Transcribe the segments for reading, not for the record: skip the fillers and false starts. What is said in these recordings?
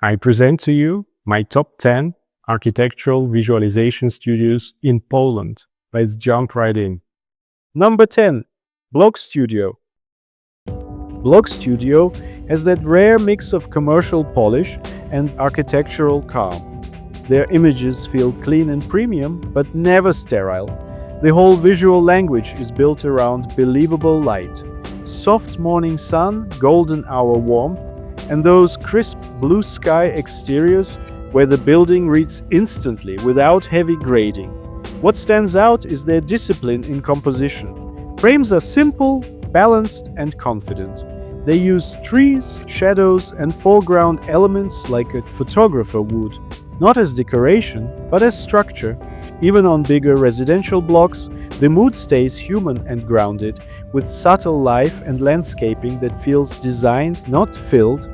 I present to you my top 10 architectural visualization studios in Poland. Let's jump right in. Number 10. Blok Studio. Blok Studio has that rare mix of commercial polish and architectural calm. Their images feel clean and premium, but never sterile. The whole visual language is built around believable light. Soft morning sun, golden hour warmth, and those crisp blue sky exteriors where the building reads instantly without heavy grading. What stands out is their discipline in composition. Frames are simple, balanced, and confident. They use trees, shadows, and foreground elements like a photographer would, not as decoration, but as structure. Even on bigger residential blocks, the mood stays human and grounded, with subtle life and landscaping that feels designed, not filled.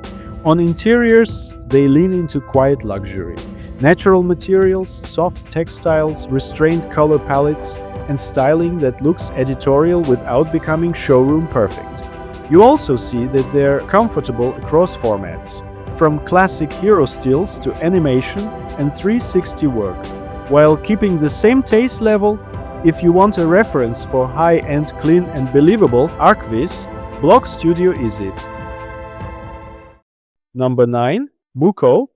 On interiors, they lean into quiet luxury. Natural materials, soft textiles, restrained color palettes, and styling that looks editorial without becoming showroom perfect. You also see that they're comfortable across formats, from classic hero stills to animation and 360 work, while keeping the same taste level. If you want a reference for high-end, clean and believable ArchViz, Blok Studio is it. Number 9. MUKKO.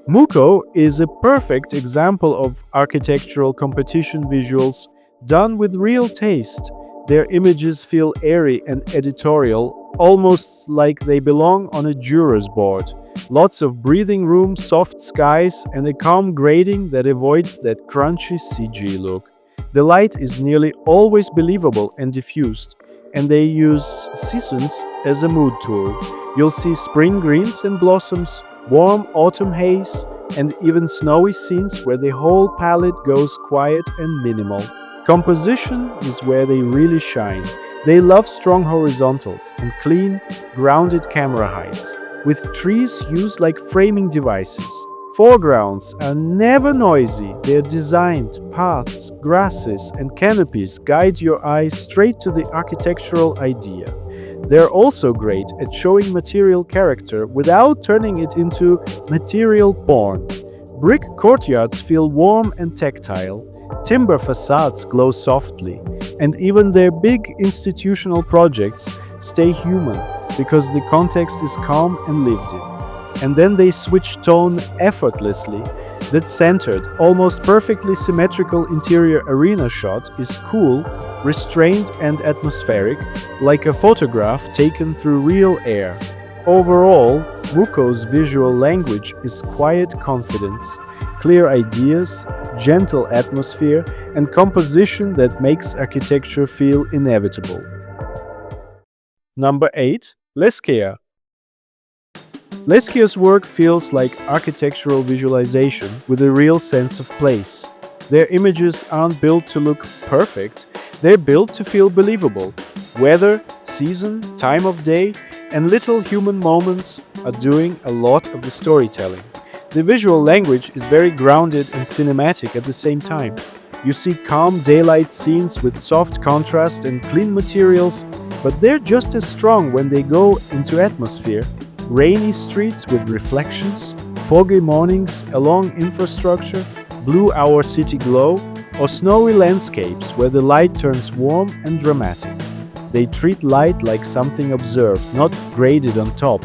MUKKO is a perfect example of architectural competition visuals done with real taste. Their images feel airy and editorial, almost like they belong on a juror's board. Lots of breathing room, soft skies, and a calm grading that avoids that crunchy CG look. The light is nearly always believable and diffused, and they use seasons as a mood tool. You'll see spring greens and blossoms, warm autumn haze, and even snowy scenes where the whole palette goes quiet and minimal. Composition is where they really shine. They love strong horizontals and clean, grounded camera heights, with trees used like framing devices. Foregrounds are never noisy. Their designed paths, grasses, and canopies guide your eyes straight to the architectural idea. They're also great at showing material character without turning it into material porn. Brick courtyards feel warm and tactile. Timber facades glow softly, and even their big institutional projects stay human because the context is calm and lived in. And then they switch tone effortlessly. That centered, almost perfectly symmetrical interior arena shot is cool, restrained and atmospheric, like a photograph taken through real air. Overall, MUKKO's visual language is quiet confidence, clear ideas, gentle atmosphere, and composition that makes architecture feel inevitable. Number 8. Leskea. Leskea's work feels like architectural visualization with a real sense of place. Their images aren't built to look perfect, they're built to feel believable. Weather, season, time of day, and little human moments are doing a lot of the storytelling. The visual language is very grounded and cinematic at the same time. You see calm daylight scenes with soft contrast and clean materials, but they're just as strong when they go into atmosphere. Rainy streets with reflections, foggy mornings along infrastructure, blue hour city glow, or snowy landscapes where the light turns warm and dramatic. They treat light like something observed, not graded on top.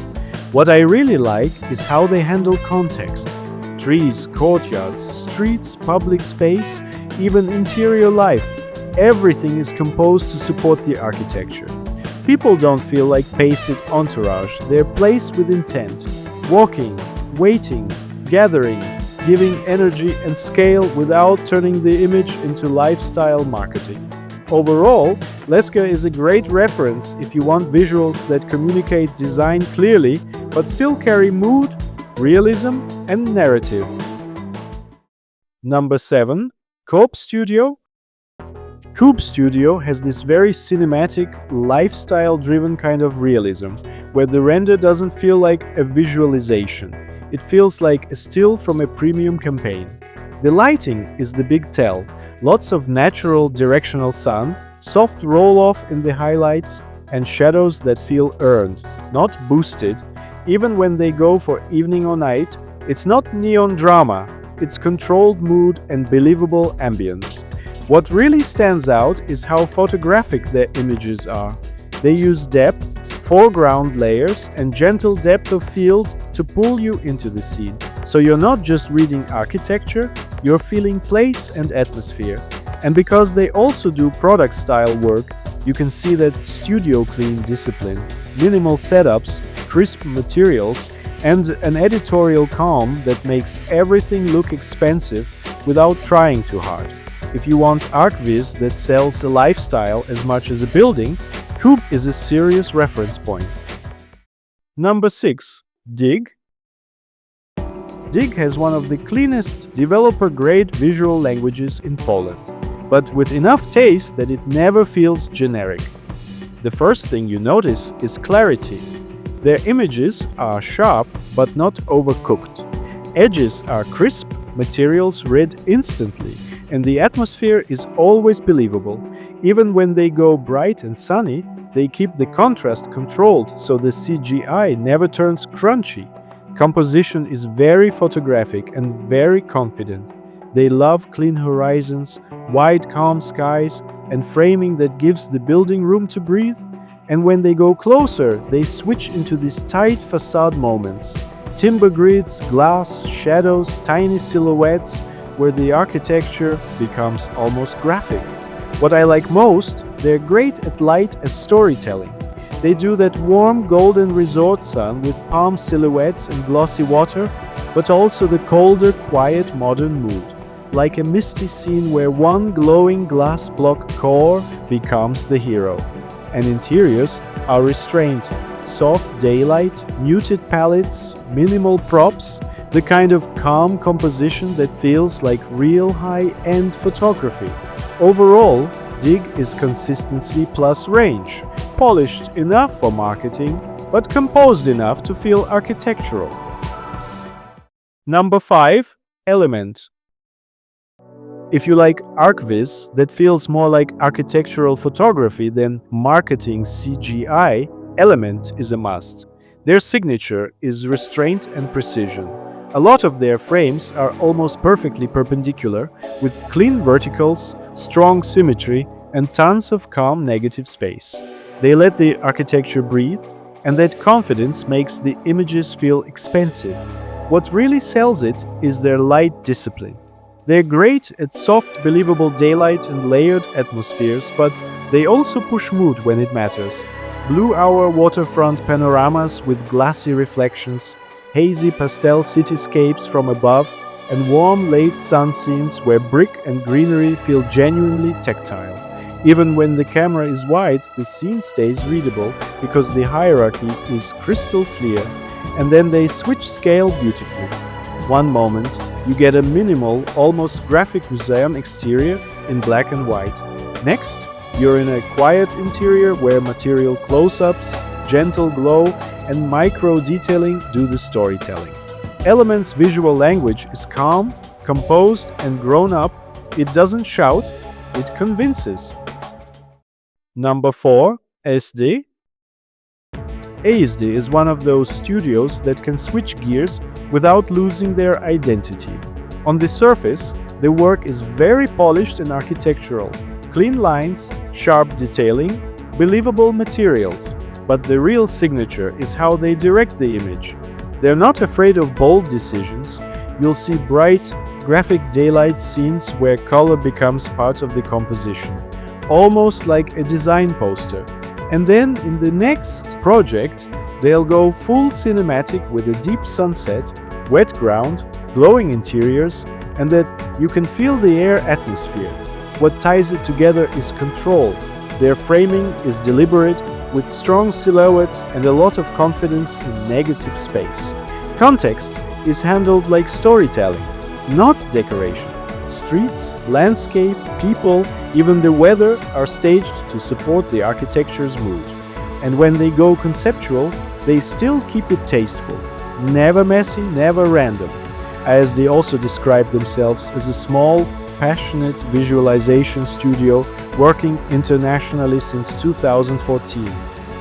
What I really like is how they handle context. Trees, courtyards, streets, public space, even interior life. Everything is composed to support the architecture. People don't feel like pasted entourage, they're placed with intent. Walking, waiting, gathering, giving energy and scale without turning the image into lifestyle marketing. Overall, Leskea is a great reference if you want visuals that communicate design clearly but still carry mood, realism, and narrative. Number 7. CUUB Studio. CUUB Studio has this very cinematic, lifestyle-driven kind of realism, where the render doesn't feel like a visualization. It feels like a still from a premium campaign. The lighting is the big tell. Lots of natural directional sun, soft roll-off in the highlights, and shadows that feel earned, not boosted. Even when they go for evening or night, it's not neon drama, it's controlled mood and believable ambience. What really stands out is how photographic their images are. They use depth, foreground layers, and gentle depth of field to pull you into the scene. So you're not just reading architecture, you're feeling place and atmosphere. And because they also do product style work, you can see that studio clean discipline, minimal setups, crisp materials, and an editorial calm that makes everything look expensive without trying too hard. If you want ArchViz that sells a lifestyle as much as a building, CUUB is a serious reference point. Number 6. Dig. Dig has one of the cleanest, developer-grade visual languages in Poland, but with enough taste that it never feels generic. The first thing you notice is clarity. Their images are sharp but not overcooked. Edges are crisp, materials read instantly, and the atmosphere is always believable. Even when they go bright and sunny, they keep the contrast controlled so the CGI never turns crunchy. Composition is very photographic and very confident. They love clean horizons, wide calm skies, and framing that gives the building room to breathe. And when they go closer, they switch into these tight facade moments. Timber grids, glass, shadows, tiny silhouettes, where the architecture becomes almost graphic. What I like most, they're great at light as storytelling. They do that warm golden resort sun with palm silhouettes and glossy water, but also the colder, quiet modern mood. Like a misty scene where one glowing glass block core becomes the hero. And interiors are restrained. Soft daylight, muted palettes, minimal props, the kind of calm composition that feels like real high-end photography. Overall, Dig is consistency plus range, polished enough for marketing, but composed enough to feel architectural. Number 5. Element. If you like ArchViz that feels more like architectural photography than marketing CGI, Element is a must. Their signature is restraint and precision. A lot of their frames are almost perfectly perpendicular, with clean verticals, strong symmetry, and tons of calm negative space. They let the architecture breathe, and that confidence makes the images feel expensive. What really sells it is their light discipline. They're great at soft, believable daylight and layered atmospheres, but they also push mood when it matters. Blue hour waterfront panoramas with glassy reflections, hazy pastel cityscapes from above, and warm late sun scenes where brick and greenery feel genuinely tactile. Even when the camera is wide, the scene stays readable because the hierarchy is crystal clear, and then they switch scale beautifully. One moment, you get a minimal, almost graphic museum exterior in black and white. Next, you're in a quiet interior where material close-ups, gentle glow, and micro-detailing do the storytelling. Element's visual language is calm, composed, and grown up. It doesn't shout, it convinces. Number 4. Aesde. Aesde is one of those studios that can switch gears without losing their identity. On the surface, the work is very polished and architectural. Clean lines, sharp detailing, believable materials. But the real signature is how they direct the image. They're not afraid of bold decisions. You'll see bright, graphic daylight scenes where color becomes part of the composition, almost like a design poster. And then in the next project, they'll go full cinematic with a deep sunset, wet ground, glowing interiors, and that you can feel the air atmosphere. What ties it together is controlled. Their framing is deliberate, with strong silhouettes and a lot of confidence in negative space. Context is handled like storytelling, not decoration. Streets, landscape, people, even the weather are staged to support the architecture's mood. And when they go conceptual, they still keep it tasteful. Never messy, never random. As they also describe themselves as a small, passionate visualization studio working internationally since 2014.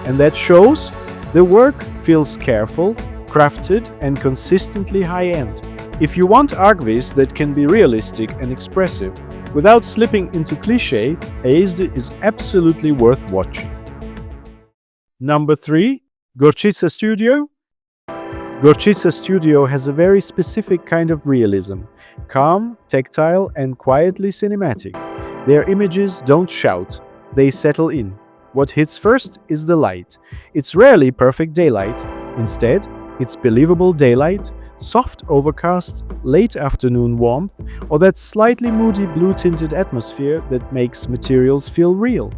And that shows the work feels careful, crafted, and consistently high-end. If you want ArchViz that can be realistic and expressive without slipping into cliché, Aesde is absolutely worth watching. Number 3. Gorczyca Studio. Gorczyca Studio has a very specific kind of realism, calm, tactile, and quietly cinematic. Their images don't shout, they settle in. What hits first is the light. It's rarely perfect daylight. Instead, it's believable daylight, soft overcast, late afternoon warmth, or that slightly moody blue-tinted atmosphere that makes materials feel real.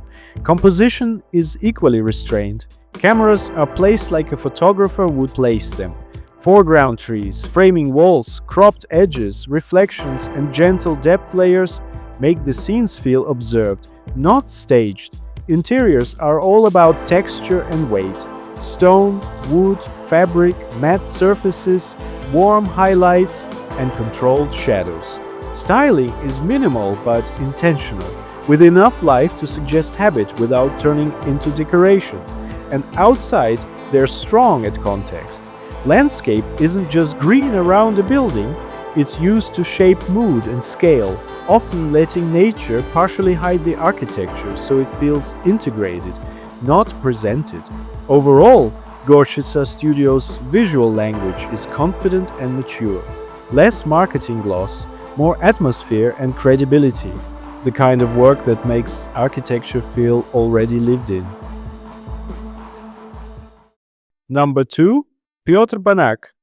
Composition is equally restrained. Cameras are placed like a photographer would place them. Foreground trees, framing walls, cropped edges, reflections, and gentle depth layers make the scenes feel observed, not staged. Interiors are all about texture and weight. Stone, wood, fabric, matte surfaces, warm highlights, and controlled shadows. Styling is minimal but intentional, with enough life to suggest habit without turning into decoration. And outside, they're strong at context. Landscape isn't just green around a building, it's used to shape mood and scale, often letting nature partially hide the architecture so it feels integrated, not presented. Overall, Gorczyca Studio's visual language is confident and mature. Less marketing gloss, more atmosphere and credibility. The kind of work that makes architecture feel already lived in. Number 2. Piotr Banak.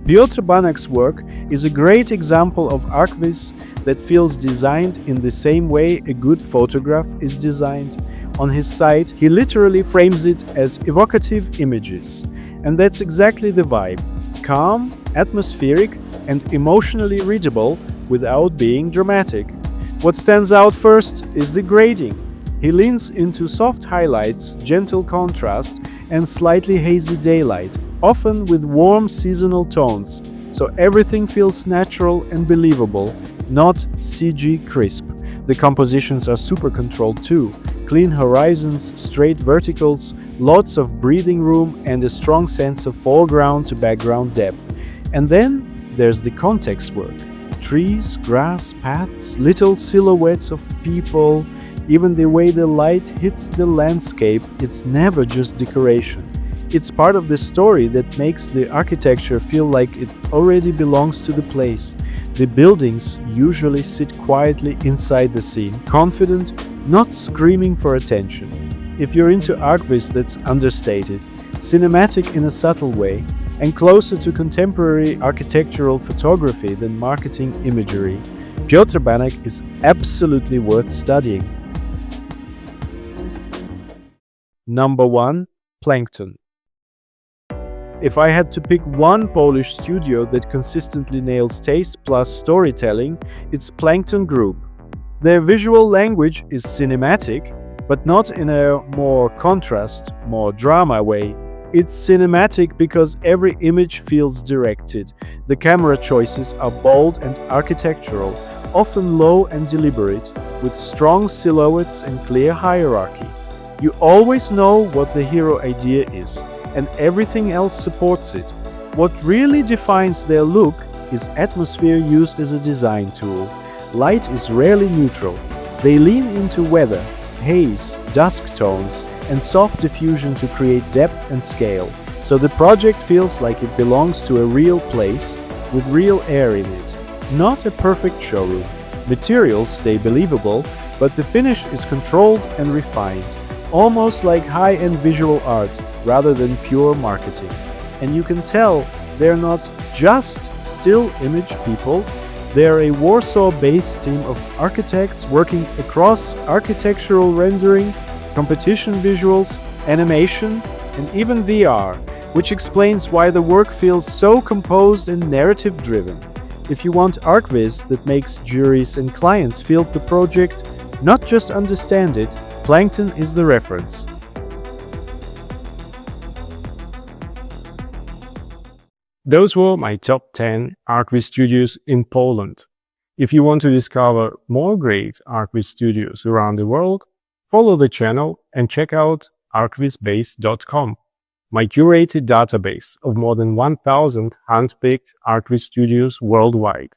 Piotr Banak's work is a great example of ArchViz that feels designed in the same way a good photograph is designed. On his site, he literally frames it as evocative images. And that's exactly the vibe. Calm, atmospheric, and emotionally readable without being dramatic. What stands out first is the grading. He leans into soft highlights, gentle contrast, and slightly hazy daylight, often with warm seasonal tones, so everything feels natural and believable, not CG crisp. The compositions are super controlled too. Clean horizons, straight verticals, lots of breathing room, and a strong sense of foreground to background depth. And then there's the context work. Trees, grass, paths, little silhouettes of people. Even the way the light hits the landscape, it's never just decoration. It's part of the story that makes the architecture feel like it already belongs to the place. The buildings usually sit quietly inside the scene, confident, not screaming for attention. If you're into ArchViz that's understated, cinematic in a subtle way, and closer to contemporary architectural photography than marketing imagery, Piotr Banak is absolutely worth studying. Number 1. Plankton. If I had to pick one Polish studio that consistently nails taste plus storytelling, it's Plankton Group. Their visual language is cinematic, but not in a more contrast, more drama way. It's cinematic because every image feels directed. The camera choices are bold and architectural, often low and deliberate, with strong silhouettes and clear hierarchy. You always know what the hero idea is, and everything else supports it. What really defines their look is atmosphere used as a design tool. Light is rarely neutral. They lean into weather, haze, dusk tones, and soft diffusion to create depth and scale, so the project feels like it belongs to a real place with real air in it. Not a perfect showroom. Materials stay believable, but the finish is controlled and refined, almost like high-end visual art rather than pure marketing. And you can tell they're not just still image people, they're a Warsaw-based team of architects working across architectural rendering, competition visuals, animation, and even VR, which explains why the work feels so composed and narrative-driven. If you want ArchViz that makes juries and clients feel the project, not just understand it, Plankton is the reference. Those were my top 10 ArchViz studios in Poland. If you want to discover more great ArchViz studios around the world, follow the channel and check out ArchVIZBASE.com. my curated database of more than 1,000 handpicked ArchViz studios worldwide.